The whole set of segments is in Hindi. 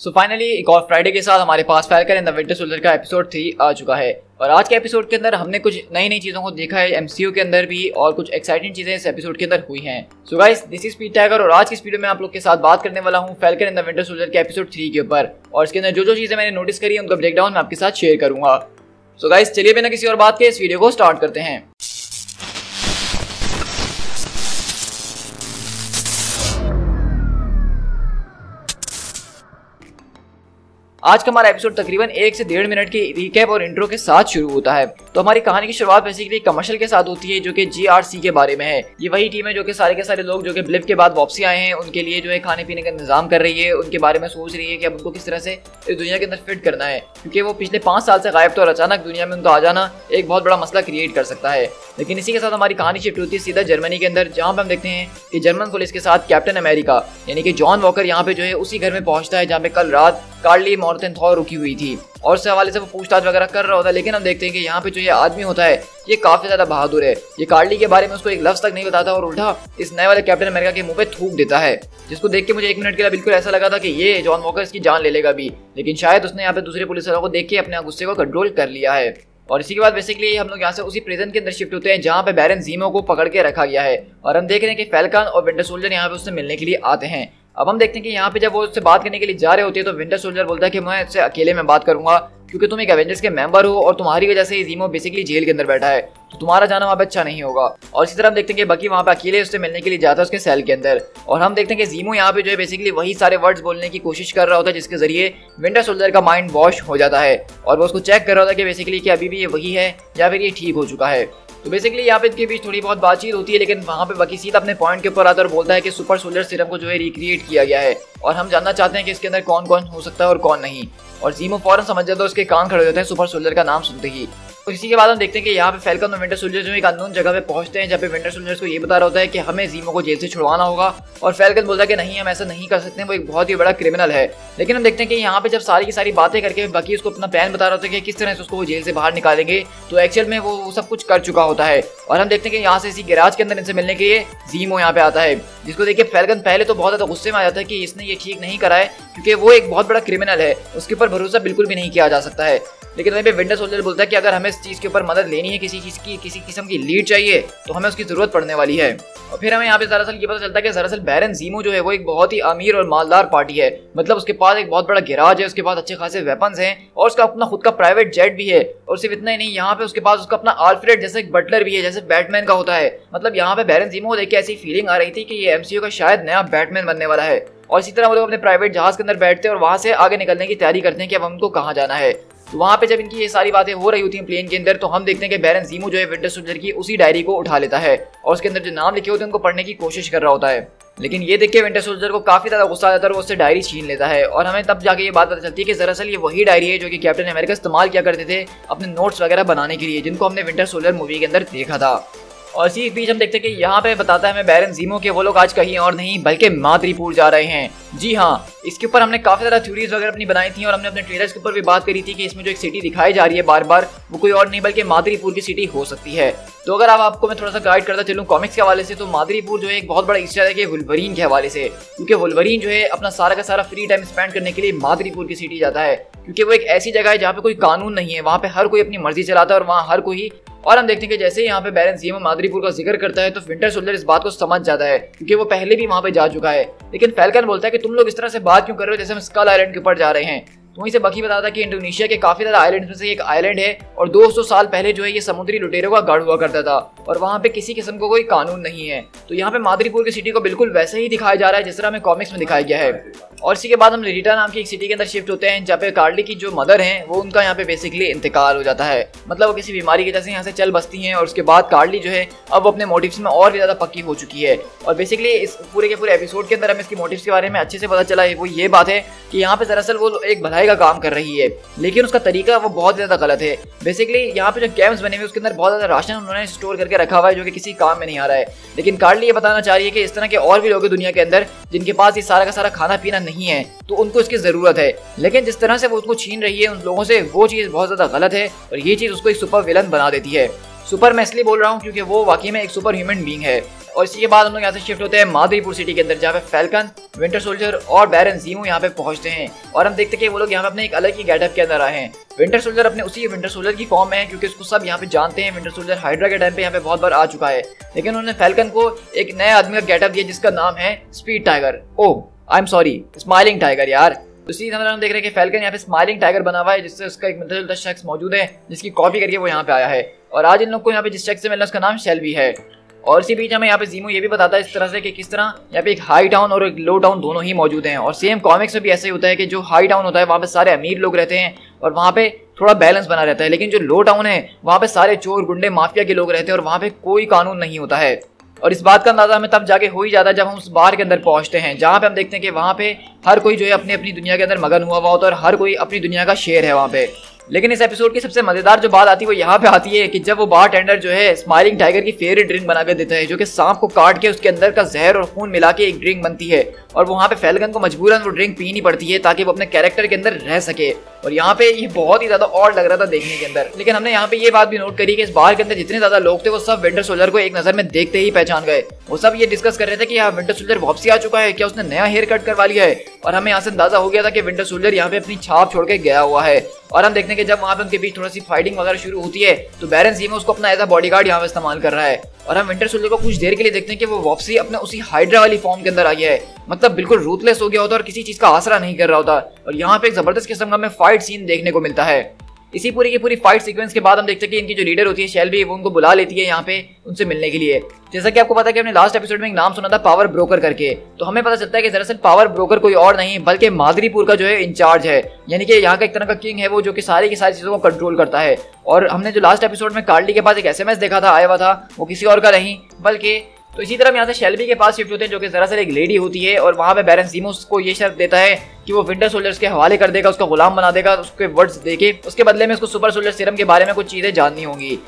सो फाइनली एक और फ्राइडे के साथ हमारे पास Falcon and the Winter Soldier का एपिसोड 3 आ चुका है। और आज के एपिसोड के अंदर हमने कुछ नई नई चीज़ों को देखा है एमसीयू के अंदर भी, और कुछ एक्साइटिंग चीज़ें इस एपिसोड के अंदर हुई हैं। सो गाइस, दिस इज पीट टाइगर और आज की इस वीडियो में आप लोग के साथ बात करने वाला हूँ falcon and the Winter soldier के एपिसोड 3 के ऊपर, और इसके अंदर जो जो चीज़ें मैंने नोटिस करी है उनका ब्रेकडाउन मैं आपके साथ शेयर करूंगा। सो गाइस, चलिए बिना किसी और बात के इस वीडियो को स्टार्ट करते हैं। आज का हमारा एपिसोड तकरीबन 1 से 1.5 मिनट की रिकैप और इंट्रो के साथ शुरू होता है। तो हमारी कहानी की शुरुआत बेसिकली कमर्शियल के साथ होती है जो कि जीआरसी के बारे में है। ये वही टीम है जो कि सारे के सारे लोग जो कि ब्लिप के बाद वापसी आए हैं उनके लिए जो है खाने पीने का इंतजाम कर रही है, उनके बारे में सोच रही है कि अब उनको किस तरह से इस दुनिया के अंदर फिट करना है, क्योंकि वो पिछले 5 साल से गायब थे और अचानक दुनिया में उनका आ जाना एक बहुत बड़ा मसला क्रिएट कर सकता है। लेकिन इसी के साथ हमारी कहानी शिफ्ट होती है सीधा जर्मनी के अंदर, जहाँ पे हम देखते हैं कि जर्मन पुलिस के साथ कैप्टन अमेरिका यानी कि जॉन वॉकर यहाँ पे जो है उसी घर में पहुंचता है जहाँ पे कल रात कार्ली मॉर्टेनथॉर रुकी हुई थी, और उस हवाले से वो पूछताछ वगैरह कर रहा होता है। लेकिन हम देखते हैं कि यहाँ पे जो ये आदमी होता है ये काफी ज्यादा बहादुर है। ये कार्ली के बारे में उसको एक लफ्ज तक नहीं बताता और उल्टा इस नए वाले कैप्टन अमेरिका के मुंह पे थूक देता है, जिसको देख के मुझे 1 मिनट के लिए बिल्कुल ऐसा लगा था कि ये जॉन वॉकर इसकी जान ले लेगा भी, लेकिन शायद उसने यहाँ पे दूसरे पुलिस वालों को देख के अपने गुस्से को कंट्रोल कर लिया है। और इसी के बाद बेसिकली हम लोग यहाँ से उसी प्रिजन के अंदर शिफ्ट होते हैं जहाँ पे बैरन ज़ीमो को पकड़ के रखा गया है, और हम देख रहे हैं कि फैल्कन और विंटर सोल्जर यहाँ पे उससे मिलने के लिए आते हैं। अब हम देखते हैं कि यहाँ पे जब वो उससे बात करने के लिए जा रहे होते हैं तो विंटर सोल्जर बोलता है कि मैं इससे अकेले में बात करूंगा क्योंकि तुम एक एवेंजर्स के मेंबर हो और तुम्हारी वजह से ज़ीमो बेसिकली जेल के अंदर बैठा है, तो तुम्हारा जाना वहाँ पे अच्छा नहीं होगा। और इसी तरह हम देखते हैं कि बकी वहाँ पे अकेले उससे मिलने के लिए जाता है उसके सेल के अंदर, और हम देखते हैं कि ज़ीमो यहाँ पे जो है बेसिकली वही सारे वर्ड्स बोलने की कोशिश कर रहा होता है जिसके जरिए विंटर सोल्जर का माइंड वॉश हो जाता है, और वो उसको चेक कर रहा होता है कि बेसिकली कि अभी भी ये वही है या फिर ये ठीक हो चुका है। तो बेसिकली यहाँ पे इनके बीच थोड़ी बहुत बातचीत होती है, लेकिन वहाँ पे बकी सीधा अपने पॉइंट के ऊपर आता है और बोलता है कि सुपर सोल्जर सीरम को जो है रिक्रिएट किया गया है और हम जानना चाहते हैं कि इसके अंदर कौन कौन हो सकता है और कौन नहीं। और ज़ीमो फौरन समझ जाता है, उसके कान खड़े होते हैं सुपर सोल्जर का नाम सुनते ही। और इसी के बाद हम देखते हैं कि यहाँ पे फैल्कन और विंटर सोल्जर जो एक अननोन जगह पे पहुंचते हैं जहाँ पे विंटर सोल्जर को ये बता रहा होता है कि हमें ज़ीमो को जेल से छुड़वाना होगा, और फैल्कन बोलता है कि नहीं हम ऐसा नहीं कर सकते, वो एक बहुत ही बड़ा क्रिमिनल है। लेकिन हम देखते हैं कि यहाँ पे जब सारी की सारी बातें करके बाकी उसको अपना प्लान बता रहा होता है कि किस तरह से उसको वो जेल से बाहर निकालेंगे, तो एक्चुअल में वो सब कुछ कर चुका होता है। और हम देखते हैं कि यहाँ से इसी गैराज के अंदर इनसे मिलने के लिए ज़ीमो यहाँ पे आता है, जिसको देखिए फैल्कन पहले तो बहुत ज़्यादा गुस्से में आ जाता है कि इसने ये ठीक नहीं करा है क्योंकि वो एक बहुत बड़ा क्रिमिनल है, उसके ऊपर भरोसा बिल्कुल भी नहीं किया जा सकता है। लेकिन वहीं पे विंटर सोल्जर बोलता है कि अगर हमें इस चीज़ के ऊपर मदद लेनी है, किसी चीज़ की किसी किस्म की लीड चाहिए, तो हमें उसकी ज़रूरत पड़ने वाली है। और फिर हमें यहाँ पे दरअसल ये पता चलता है कि दरअसल बैरन ज़ीमो जो है वो एक बहुत ही अमीर और मालदार पार्टी है, मतलब उसके पास एक बहुत बड़ा गैराज है, उसके पास अच्छे खासे वेपन्स हैं और उसका अपना खुद का प्राइवेट जेट भी है। और सिर्फ इतना ही नहीं, यहाँ पे उसके पास उसका अपना आल्फ्रेड जैसे एक बटलर भी है, जैसे बैटमैन का होता है। मतलब यहाँ पे बैरन ज़ीमो को देख के ऐसी फीलिंग आ रही थी कि ये एमसीयू का शायद नया बैटमैन बनने वाला है। और इसी तरह वो लोग अपने प्राइवेट जहाज के अंदर बैठते हैं और वहाँ से आगे निकलने की तैयारी करते हैं कि अब हमको कहाँ जाना है। तो वहाँ पे जब इनकी ये सारी बातें हो रही होती हैं प्लेन के अंदर, तो हम देखते हैं कि बैरन ज़ीमो जो है विंटर सोल्जर की उसी डायरी को उठा लेता है और उसके अंदर जो नाम लिखे होते हैं उनको पढ़ने की कोशिश कर रहा होता है। लेकिन ये देख के विंटर सोल्जर को काफी ज्यादा गुस्सा आ जाता है और वो उससे डायरी छीन लेता है, और हमें तब जाके ये बात पता चलती है कि दरअसल ये वही डायरी है जो कि कैप्टन अमेरिका इस्तेमाल किया करते थे अपने नोट्स वगैरह बनाने के लिए, जिनको हमने विंटर सोल्जर मूवी के अंदर देखा था। और इसी बीच हम देखते हैं कि यहाँ पे बताता है हमें बैरन ज़ीमो के वो लोग आज कहीं और नहीं बल्कि माद्रिपुर जा रहे हैं। जी हाँ, इसके ऊपर हमने काफी ज्यादा थ्योरीज वगैरह अपनी बनाई थी और हमने अपने ट्रेलर्स के ऊपर भी बात करी थी कि इसमें जो एक सिटी दिखाई जा रही है बार बार, वो कोई और नहीं बल्कि माद्रिपुर की सिटी हो सकती है। तो अगर आपको मैं थोड़ा सा गाइड करता चलूँ कॉमिक्स के हवाले से, तो माद्रिपुर जो है एक बहुत बड़ा ईस्टर एग है वुल्वरीन के हवाले से, क्योंकि वुल्वरीन जो है अपना सारा का सारा फ्री टाइम स्पेंड करने के लिए माद्रिपुर की सिटी जाता है, क्योंकि वो एक ऐसी जगह है जहाँ पे कोई कानून नहीं है, वहाँ पे हर कोई अपनी मर्जी चलाता है और वहाँ हर कोई। और हम देखते हैं कि जैसे ही यहाँ पे बैरन ज़ीमो माद्रिपुर का जिक्र करता है तो विंटर सोल्जर इस बात को समझ जाता है क्योंकि वो पहले भी वहाँ पे जा चुका है। लेकिन फैल्कन बोलता है कि तुम लोग इस तरह से बात क्यों कर रहे हो जैसे हम स्कल आइलैंड के ऊपर जा रहे हैं। तो वहीं से बकी बताता है कि इंडोनेशिया के काफी ज्यादा आइलैंड्स में से एक आइलैंड है और 200 साल पहले जो है ये समुद्री लुटेरों का गढ़ हुआ करता था और वहाँ पे किसी किस्म का कोई कानून नहीं है। तो यहाँ पे माद्रिपुर की सिटी को बिल्कुल वैसे ही दिखाया जा रहा है जिस तरह हमें कॉमिक्स में दिखाया गया है। और इसी के बाद हम रिटा नाम की एक सिटी के अंदर शिफ्ट होते हैं जहाँ पे कार्ली की जो मदर है वो उनका यहाँ पे बेसिकली इंतकाल हो जाता है, मतलब वो किसी बीमारी की वजह से यहाँ से चल बसती हैं। और उसके बाद कार्ली जो है अब वो अपने मोटिव्स में और भी ज्यादा पक्की हो चुकी है। और बेसिकली इस पूरे के पूरे एपिसोड के अंदर हमें इसकी मोटिव्स के बारे में अच्छे से पता चला है। वो ये बात है कि यहाँ पे दरअसल वो एक भलाई का काम कर रही है, लेकिन उसका तरीका वो बहुत ज्यादा गलत है। बेसिकली यहाँ पे जो कैंप्स बने हुए उसके अंदर बहुत ज्यादा राशन उन्होंने स्टोर करके रखा हुआ है जो कि किसी काम में नहीं आ रहा है। लेकिन कार्ली ये बताना चाह रही है कि इस तरह के और भी लोग हैं दुनिया के अंदर जिनके पास ये सारा का सारा खाना पीना नहीं है, तो उनको इसकी जरूरत है। लेकिन जिस तरह से वो उसको छीन रही है उन लोगों से, वो चीज बहुत ज्यादा गलत है और ये चीज उसको एक सुपर विलन बना देती है। सुपर मैं इसलिए बोल रहा हूँ क्योंकि वो वाकई में एक सुपर ह्यूमन बीइंग है। और इसी के बाद हम लोग यहाँ से शिफ्ट होते हैं मादरीपुर सिटी के अंदर, जहाँ पे फैल्कन, विंटर सोल्जर और बैरन ज़ीमो यहाँ पे पहुंचते हैं। और हम देखते हैं कि वो लोग यहाँ पे अपने एक अलग ही गेटअप के अंदर आए हैं। विंटर सोल्जर अपने उसी विंटर सोल्जर की फॉर्म में है, क्योंकि उसको सब यहाँ पे जानते हैं। विंटर सोल्जर हाइड्रा के टाइम पे यहाँ पे बहुत बार आ चुका है, लेकिन उन्होंने फैल्कन को एक नए आदमी का गेटअप दिया जिसका नाम है speed tiger. Oh I am sorry, smiling tiger यार। उसी तरह हम देख रहे हैं कि फैल्कन यहाँ पे स्माइलिंग टाइगर बना हुआ है, जिससे उसका एक मिलता जुलता शख्स मौजूद है जिसकी कॉपी करके वो यहाँ पे आया है। और आज इन लोग को यहाँ पे जिस शख्स से मिलना उसका नाम शेल्बी है। और इसी बीच हमें यहाँ पे ज़ीमो ये भी बताता है इस तरह से कि किस तरह यहाँ पे एक हाई टाउन और एक लो टाउन दोनों ही मौजूद हैं। और सेम कॉमिक्स में भी ऐसे ही होता है कि जो हाई टाउन होता है वहाँ पे सारे अमीर लोग रहते हैं और वहाँ पे थोड़ा बैलेंस बना रहता है, लेकिन जो लो टाउन है वहाँ पे सारे चोर गुंडे माफिया के लोग रहते हैं और वहाँ पे कोई कानून नहीं होता है। और इस बात का अंदाजा हमें तब जाके हो ही जाता है जब हम उस बार के अंदर पहुंचते हैं, जहाँ पे हम देखते हैं कि वहाँ पे हर कोई जो है अपनी अपनी दुनिया के अंदर मगन हुआ होता है और हर कोई अपनी दुनिया का शेर है वहाँ पे। लेकिन इस एपिसोड की सबसे मजेदार जो बात आती है वो यहाँ पे आती है कि जब वो बार टेंडर जो है स्माइलिंग टाइगर की फेवरेट ड्रिंक बना कर देता है, जो कि सांप को काट के उसके अंदर का जहर और खून मिला के एक ड्रिंक बनती है। और वहाँ पे फैल्कन को मजबूरन वो ड्रिंक पीनी पड़ती है ताकि वो अपने कैरेक्टर के अंदर रह सके। और यहाँ पे ये बहुत ही ज्यादा और लग रहा था देखने के अंदर। लेकिन हमने यहाँ पे ये बात भी नोट करी कि इस बार के अंदर जितने ज्यादा लोग थे वो सब विंटर सोल्जर को एक नजर में देखते ही पहचान गए। वो सब ये डिस्कस कर रहे थे कि यहाँ विंटर सोल्जर वापसी आ चुका है, क्या उसने नया हेयर कट करवा लिया है। और हमें यहाँ से अंदाजा हो गया था कि विंटर सोल्जर यहाँ पे अपनी छाप छोड़ के गया हुआ है। और हम देखने के जब वहाँ पे उनके बीच थोड़ा सी फाइटिंग वगैरह शुरू होती है तो बैरन ज़ीमो उसको अपना एज अ बॉडीगार्ड यहाँ पे इस्तेमाल कर रहा है। और हम विंटर सोल्जर को कुछ देर के लिए देखते हैं कि वो वापसी अपने उसी हाइड्रा वाली फॉर्म के अंदर आ गया है, मतलब बिल्कुल रूथलेस हो गया होता और किसी चीज का आसरा नहीं कर रहा होता। और यहाँ पे एक जबरदस्त किस्म का हमें फाइट सीन देखने को मिलता है। इसी पूरी की पूरी फाइट सीक्वेंस के बाद हम देखते हैं कि इनकी जो लीडर होती है शेल्बी, वो उनको बुला लेती है यहाँ पे उनसे मिलने के लिए। जैसा कि आपको पता है कि हमने लास्ट एपिसोड में एक नाम सुना था पावर ब्रोकर करके, तो हमें पता चलता है कि दरअसल पावर ब्रोकर कोई और नहीं बल्कि मादरीपुर का जो है इंचार्ज है, यानी कि यहाँ का एक तरह का किंग है वो, जो कि सारी की सारी चीजों को कंट्रोल करता है। और हमने जो लास्ट एपिसोड में कार्ली के पास एक SMS देखा था, आया हुआ था, वो किसी और का नहीं बल्कि तो इसी तरह यहाँ से शेल्बी के पास शिफ्ट होते हैं, जो कि दरअसल एक लेडी होती है। और वहाँ पे बैरन ज़ीमो को ये शर्त देता है कि वो विंटर सोल्जर्स के हवाले कर देगा, उसका गुलाम बना देगा, उसके वर्ड्स देके उसके बदले में उसको सुपर सोल्जर सीरम के बारे में कुछ चीजें जाननी होंगी।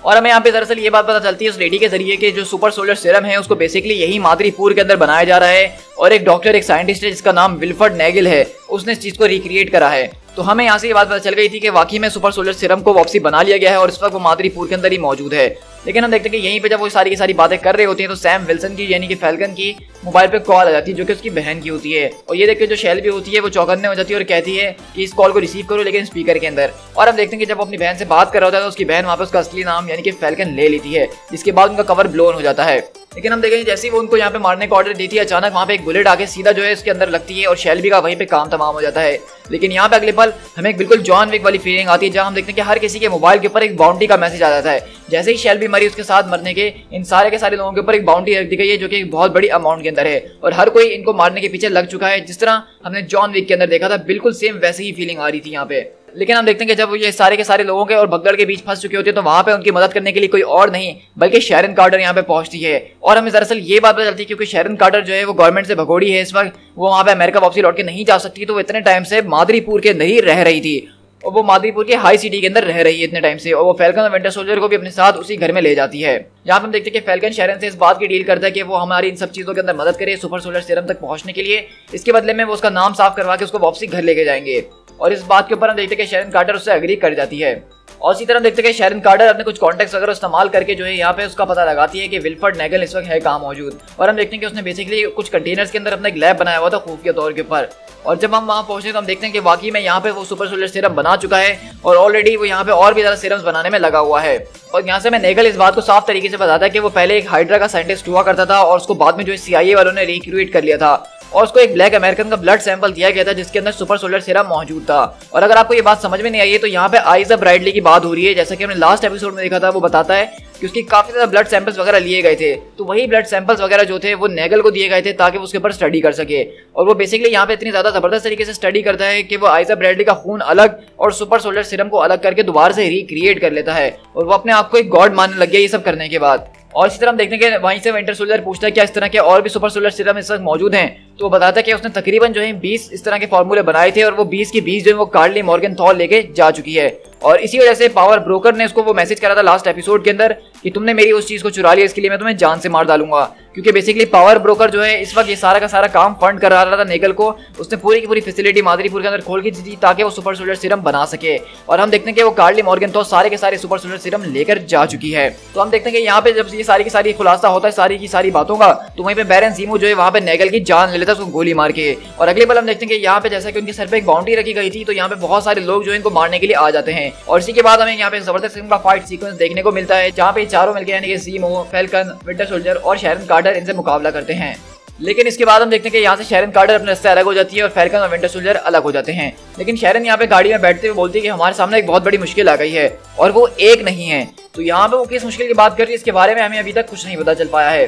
और हमें यहाँ पे दरअसल ये बात पता चलती है उस लेडी के जरिए कि जो सुपर सोल्जर सीरम है उसको बेसिकली यही मादरीपुर के अंदर बनाया जा रहा है। और एक डॉक्टर, एक साइंटिस्ट है जिसका नाम विल्फर्ड नेगल है, उसने इस चीज को रिक्रिएट करा है। तो हमें यहाँ से ये बात पता चल गई थी कि वाकई में सुपर सोल्जर सीरम को वापसी बना लिया गया है और इस वक्त वो मादरीपुर के अंदर ही मौजूद है। लेकिन हम देखते हैं कि यहीं पे जब वो सारी की सारी बातें कर रहे होती हैं तो सैम विल्सन की यानी कि फैल्कन की मोबाइल पे कॉल आ जाती है, जो कि उसकी बहन की होती है। और ये देख के जो शेल्बी होती है वो चौकन्ने हो जाती है और कहती है कि इस कॉल को रिसीव करो, लेकिन स्पीकर के अंदर। और हम देखते हैं कि जब वो अपनी बहन से बात कर रहा होता है तो उसकी बहन वहाँ पे उसका असली नाम यानी कि फैल्कन ले लेती है, जिसके बाद उनका कवर ब्लोन हो जाता है। लेकिन हम देखेंगे जैसे ही वो उनको यहाँ पे मारने का ऑर्डर देती है, अचानक वहाँ पे एक बुलेट आके सीधा जो है इसके अंदर लगती है और शेल्बी का वहीं पे काम तमाम हो जाता है। लेकिन यहाँ पे अगले पल हमें एक बिल्कुल जॉन विक वाली फीलिंग आती है, जहाँ हम देखते हैं कि हर किसी के मोबाइल के ऊपर एक बाउंड्री का मैसेज आ जाता है। जैसे ही शेल्बी मरी उसके साथ मरने के इन सारे के सारे लोगों के ऊपर एक बाउंड्री रख दी गई है, जो कि एक बहुत बड़ी अमाउंट के अंदर है और हर कोई इनको मारने के पीछे लग चुका है। जिस तरह हमने जॉन विक के अंदर देखा था, बिल्कुल सेम वैसे ही फीलिंग आ रही थी यहाँ पे। लेकिन हम देखते हैं कि जब ये सारे के सारे लोगों के और भगदड़ के बीच फंस चुके होते हैं तो वहाँ पे उनकी मदद करने के लिए कोई और नहीं बल्कि शैरन कार्टर यहाँ पे पहुंचती है। और हमें दरअसल ये बात पता चलती है क्योंकि शैरन कार्टर जो है वो गवर्नमेंट से भगोड़ी है इस वक्त, वो वहाँ पे अमेरिका वापसी लौट के नहीं जा सकती, तो वो इतने टाइम से मादरीपुर के अंदर ही रह रही थी और वो मादरीपुर के हाई सिटी के अंदर रह रही है इतने टाइम से। और वो फैल्कन और विंटर सोल्जर को भी अपने साथ उसी घर में ले जाती है। यहाँ पे हम देखते हैं कि फैल्कन शैरन से इस बात की डील करता है कि वो हमारी इन सब चीजों के अंदर मदद करे सुपर सोल्जर सीरम तक पहुंचने के लिए। इसके बदले में वो उसका नाम साफ करवा के उसको वापसी घर लेके जाएंगे। और इस बात के ऊपर हम देखते हैं कि शैरन कार्टर उससे एग्री कर जाती है। और इसी तरह देखते हैं कि शैरन कार्टर अपने कुछ कॉन्टेक्ट्स वगैरह इस्तेमाल करके जो है यहाँ पे उसका पता लगाती है कि विल्फर्ड नेगल इस वक्त है कहाँ मौजूद। और हम देखते हैं कि उसने बेसिकली कुछ कंटेनर्स के अंदर अपना एक लैब बनाया हुआ था खुफिया तौर के ऊपर। और जब हम वहाँ पहुंचे तो हम देखते हैं कि वाकई में यहाँ पे वो सुपर सोल्जर सीरम बना चुका है और ऑलरेडी वो यहाँ पे और भी ज्यादा सीरम्स बनाने में लगा हुआ है। और यहाँ से मैं नेगल इस बात को साफ तरीके से बताता है कि वो पहले एक हाइड्रा का साइंटिस्ट हुआ करता था और उसको बाद में जो CIA वालों ने रिक्रूट कर लिया था और उसको एक ब्लैक अमेरिकन का ब्लड सैंपल दिया गया था जिसके अंदर सुपर सोल्जर सीरम मौजूद था। और अगर आपको ये बात समझ में नहीं आई है तो यहाँ पे आइजा ब्राइडली की बात हो रही है, जैसा कि हमने लास्ट एपिसोड में देखा था। वो बताता है कि उसकी काफी ज्यादा ब्लड सैंपल्स वगैरह लिए गए थे, तो वही ब्लड सैंपल्स वगैरह जो थे वो नेगल को दिए गए थे ताकि वो उसके ऊपर स्टडी कर सके। और वो बेसिकली यहाँ पे इतनी ज्यादा जबरदस्त तरीके से स्टडी करता है कि वो आइजा ब्राइडली का खून अलग और सुपर सोल्जर सीरम को अलग करके दोबारा से रिक्रिएट कर लेता है और वो अपने आप को एक गॉड मानने लग गया ये सब करने के बाद। और इसी तरह हम देखते हैं कि वहीं से विंटर सोल्जर पूछता है क्या इस तरह के और भी सुपर सोल्जर सीरम इस वक्त मौजूद हैं। तो वो बताता है कि उसने तकरीबन जो है 20 इस तरह के फॉर्मूले बनाए थे और वो 20 के 20 जो है वो कार्ली मॉर्गनथॉल लेके जा चुकी है। और इसी वजह से पावर ब्रोकर ने उसको वो मैसेज करा था लास्ट एपिसोड के अंदर कि तुमने मेरी उस चीज को चुरा लिया, इसके लिए मैं तुम्हें जान से मार डालूंगा। क्योंकि बेसिकली पावर ब्रोकर जो है इस वक्त ये सारा का सारा काम फंड कर रहा था नेगल को। उसने पूरी की पूरी फैसिलिटी मादरीपुर के अंदर खोल के दी ताकि वो सुपर सोल्जर सीरम बना सके। और हम देखते हैं कि वो कार्ली मॉर्गनथॉल सारे के सारे सुपर सोल्जर सीरम लेकर जा चुकी है। तो हम देखते हैं कि यहाँ पे जब ये सारी की सारी खुलासा होता है सारी की सारी बातों का, तो वहीं पे बैरन ज़ीमो जो है वहाँ पे नेगल की जान ले लेता है उसको गोली मार के। और अगले पल हम देखते हैं कि यहाँ पे जैसा कि उनके सर पे एक बाउंड्री रखी गई थी, तो यहाँ पे बहुत सारे लोग जो है इनको मारने के लिए आ जाते हैं। और इसी के बाद हमें यहाँ पे जबरदस्त किस्म का फाइट सीक्वेंस देखने को मिलता है, जहाँ पे चारों मिलकर यानी कि ज़ीमो, फैल्कन, विंटर सोल्जर और शैरन कार्टर इनसे मुकाबला करते हैं। लेकिन इसके बाद हम देखते हैं कि यहाँ से शैरन कार्टर अपने रास्ते अलग हो जाती है और फैल्कन और विंटर सोल्जर अलग हो जाते हैं। लेकिन शैरन यहाँ पे गाड़ी में बैठते हुए बोलती है कि हमारे सामने एक बहुत बड़ी मुश्किल आ गई है और वो एक नहीं है। तो यहाँ पे वो किस मुश्किल की बात कर रही है इसके बारे में हमें अभी तक कुछ नहीं पता चल पाया है।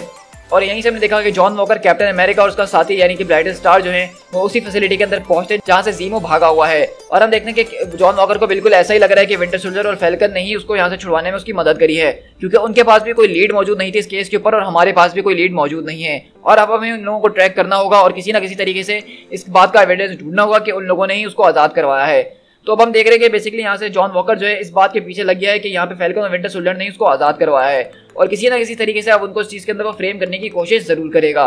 और यहीं से हमने देखा कि जॉन वॉकर, कैप्टन अमेरिका और उसका साथी यानी कि ब्राइट स्टार जो है वो उसी फैसिलिटी के अंदर पहुंचते जहां से ज़ीमो भागा हुआ है। और हम देखते हैं कि जॉन वॉकर को बिल्कुल ऐसा ही लग रहा है कि विंटर सोल्जर और फैल्कन ने ही उसको यहाँ से छुड़वाने में उसकी मदद करी है, क्योंकि उनके पास भी कोई लीड मौजूद नहीं थी इस केस के ऊपर और हमारे पास भी कोई लीड मौजूद नहीं है। और अब हमें उन लोगों को ट्रैक करना होगा और किसी ना किसी तरीके से इस बात का एविडेंस ढूंढना होगा कि उन लोगों ने ही उसको आज़ाद करवाया है। तो अब हम देख रहे हैं कि बेसिकली यहाँ से जॉन वॉकर जो है इस बात के पीछे लग गया है कि यहाँ पे फैल्कन और विंटर सोल्जर ने उसको आज़ाद करवाया है और किसी ना किसी तरीके से अब उनको इस चीज़ के अंदर वो फ्रेम करने की कोशिश जरूर करेगा।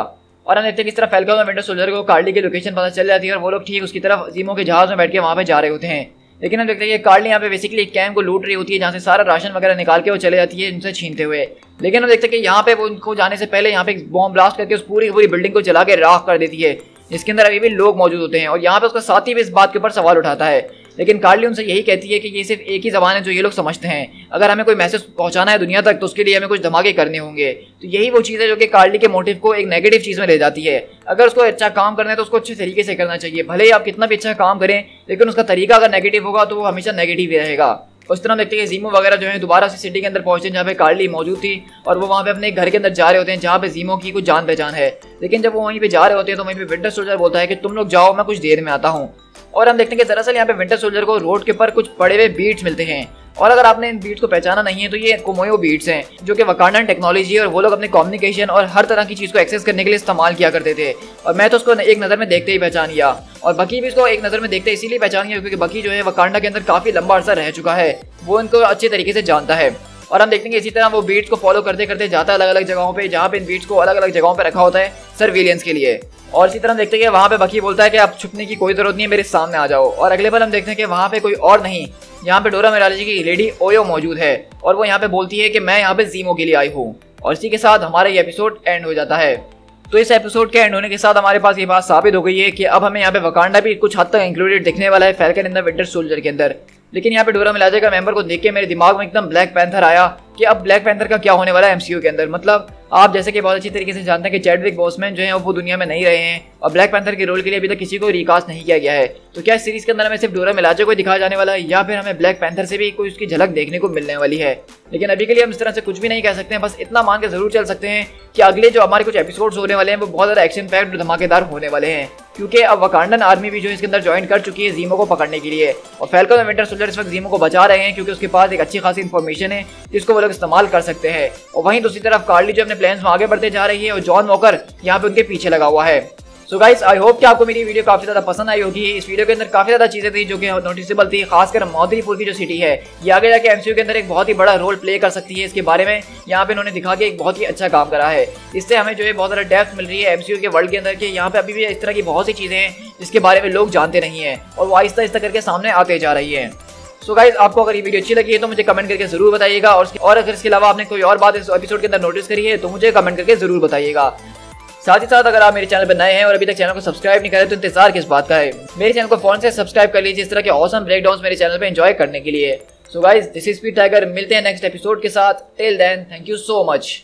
और हम देखते हैं किस तरह फैल्कन और विंटर सोल्जर को कार्ली की लोकेशन पता चल जाती है और वो लोग ठीक उसकी तरफ ज़ीमो के जहाज में बैठ के वहाँ पे जा रहे होते हैं। लेकिन हम देखते हैं कि कार्ली यहाँ पे बेसिकली एक कैंप को लूट रही होती है जहाँ से सारा राशन वगैरह निकाल के वो चले जाती है उनसे छीनते हुए। लेकिन हम देखते हैं कि यहाँ पे वो उनको जाने से पहले यहाँ पे बॉम्ब ब्लास्ट करके उस पूरी पूरी बिल्डिंग को जला के राख कर देती है, जिसके अंदर अभी भी लोग मौजूद होते हैं। और यहाँ पे उसका साथी भी इस बात के ऊपर सवाल उठाता है, लेकिन कार्ली उनसे यही कहती है कि ये सिर्फ एक ही ज़बान है जो ये लोग समझते हैं। अगर हमें कोई मैसेज पहुंचाना है दुनिया तक तो उसके लिए हमें कुछ धमाके करने होंगे। तो यही वो चीज़ है जो कि कार्ली के मोटिव को एक नेगेटिव चीज़ में ले जाती है। अगर उसको अच्छा काम करना है तो उसको अच्छे तरीके से करना चाहिए, भले ही आप कितना भी अच्छा काम करें, लेकिन उसका तरीका अगर नेगेटिव होगा तो वो हमेशा नेगेटिव ही रहेगा। उस तरह देखते हैं कि ज़ीमो वगैरह जो है दोबारा से सिटी के अंदर पहुंचते हैं जहाँ पे कार्ली मौजूद थी और वो वहाँ पे अपने घर के अंदर जा रहे होते हैं जहाँ पे ज़ीमो की कुछ जान पहचान है। लेकिन जब वो वहीं पे जा रहे होते हैं तो वहीं पे विंटर सोल्जर बोलता है कि तुम लोग जाओ, मैं कुछ देर में आता हूँ। और हम देखते हैं कि दरअसल यहाँ पे विंटर सोल्जर को रोड के ऊपर कुछ पड़े हुए बीट्स मिलते हैं। और अगर आपने इन बीट्स को पहचाना नहीं है तो ये कोमोयो बीट्स हैं जो कि वकांडन टेक्नोलॉजी है और वो लोग अपने कम्युनिकेशन और हर तरह की चीज़ को एक्सेस करने के लिए इस्तेमाल किया करते थे। और मैं तो उसको एक नज़र में देखते ही पहचान गया और बकी भी इसको एक नज़र में देखते इसीलिए पहचान गया क्योंकि बकी जो है वकांडा के अंदर काफ़ी लंबा अर्सा रह चुका है, वो इनको अच्छे तरीके से जानता है। और हम देखते हैं कि इसी तरह वो बीट्स को फॉलो करते करते जाता है अलग अलग जगहों पे जहाँ पे इन बीट्स को अलग अलग जगहों पे रखा होता है सर्विलियंस के लिए। और इसी तरह देखते हैं कि वहाँ पे बकी बोलता है कि आप छुपने की कोई जरूरत नहीं है, मेरे सामने आ जाओ। और अगले बार हम देखते हैं कि वहाँ पे कोई और नहीं, यहाँ पे डोरा मिराजी की लेडी ओयो मौजूद है और वो यहाँ पे बोलती है कि मैं यहाँ पे ज़ीमो के लिए आई हूँ। और इसी के साथ हमारा ये एपिसोड एंड हो जाता है। तो इस एपिसोड के एंड होने के साथ हमारे पास ये बात साबित हो गई है कि अब हमें यहाँ पे वकांडा भी कुछ हद तक इंक्लूडेड दिखने वाला है falcon in the Winter soldier के अंदर। लेकिन यहाँ पे डोरा मिलाजे का मेंबर को देख के मेरे दिमाग में एकदम ब्लैक पैंथर आया कि अब ब्लैक पैंथर का क्या होने वाला है एमसीयू के अंदर। मतलब आप जैसे कि बहुत अच्छी तरीके से जानते हैं कि चैडविक बोसमैन जो है वो दुनिया में नहीं रहे हैं और ब्लैक पैंथर के रोल के लिए अभी तक किसी को रिकास्ट नहीं किया गया है। तो क्या इस सीरीज के अंदर हमें सिर्फ डोरा मिलाजे को दिखाया जाने वाला है या फिर हमें ब्लैक पैंथर से भी कोई उसकी झलक देखने को मिलने वाली है? लेकिन अभी के लिए हम इस तरह से कुछ भी नहीं कह सकते हैं, बस इतना मान के जरूर चल सकते हैं कि अगले जो हमारे कुछ एपिसोड्स होने वाले हैं वो बहुत ज़्यादा एक्शन पैक्ड धमाकेदार होने वाले हैं, क्योंकि अब वकांडन आर्मी भी जो इसके अंदर ज्वाइन कर चुकी है ज़ीमो को पकड़ने के लिए। और फैल्कन और विंटर सोल्जर इस वक्त ज़ीमो को बचा रहे हैं क्योंकि उसके पास एक अच्छी खासी इन्फॉर्मेशन है जिसको वो लोग इस्तेमाल कर सकते हैं। और वहीं दूसरी तरफ कार्ली जो अपने प्लान्स में आगे बढ़ते जा रही है और जॉन वॉकर यहाँ पे उनके पीछे लगा हुआ है। सो गाइस, आई होप कि आपको मेरी वीडियो काफी ज्यादा पसंद आई होगी। इस वीडियो के अंदर काफी ज्यादा चीजें थी जो कि नोटिसेबल थी, खासकर मादरीपुर की जो सिटी है ये आगे जाके एमसीयू के अंदर एक बहुत ही बड़ा रोल प्ले कर सकती है। इसके बारे में यहाँ पे इन्होंने दिखा के एक बहुत ही अच्छा काम करा है। इससे हमें जो है बहुत ज्यादा डेप्थ मिल रही है एमसीयू के वर्ल्ड के अंदर कि यहाँ पे अभी भी इस तरह की बहुत सी चीजें हैं जिसके बारे में लोग जानते नहीं है और वो आहिस्ता आहिस्ता करके सामने आते जा रही है। सो गाइस, आपको अगर ये वीडियो अच्छी लगी है तो मुझे कमेंट करके जरूर बताइएगा और अगर इसके अलावा आपने कोई और बात इस एपिसोड के अंदर नोटिस करी है तो मुझे कमेंट करके जरूर बताइएगा। साथ ही साथ अगर आप मेरे चैनल पर नए हैं और अभी तक चैनल को सब्सक्राइब नहीं करे तो इंतजार किस बात का है, मेरे चैनल को फौरन से सब्सक्राइब कर लीजिए इस तरह के ऑसम ब्रेकडाउन्स मेरे चैनल पे एंजॉय करने के लिए। So guys, this is speed tiger, मिलते हैं नेक्स्ट एपिसोड के साथ। Till then, thank you so much.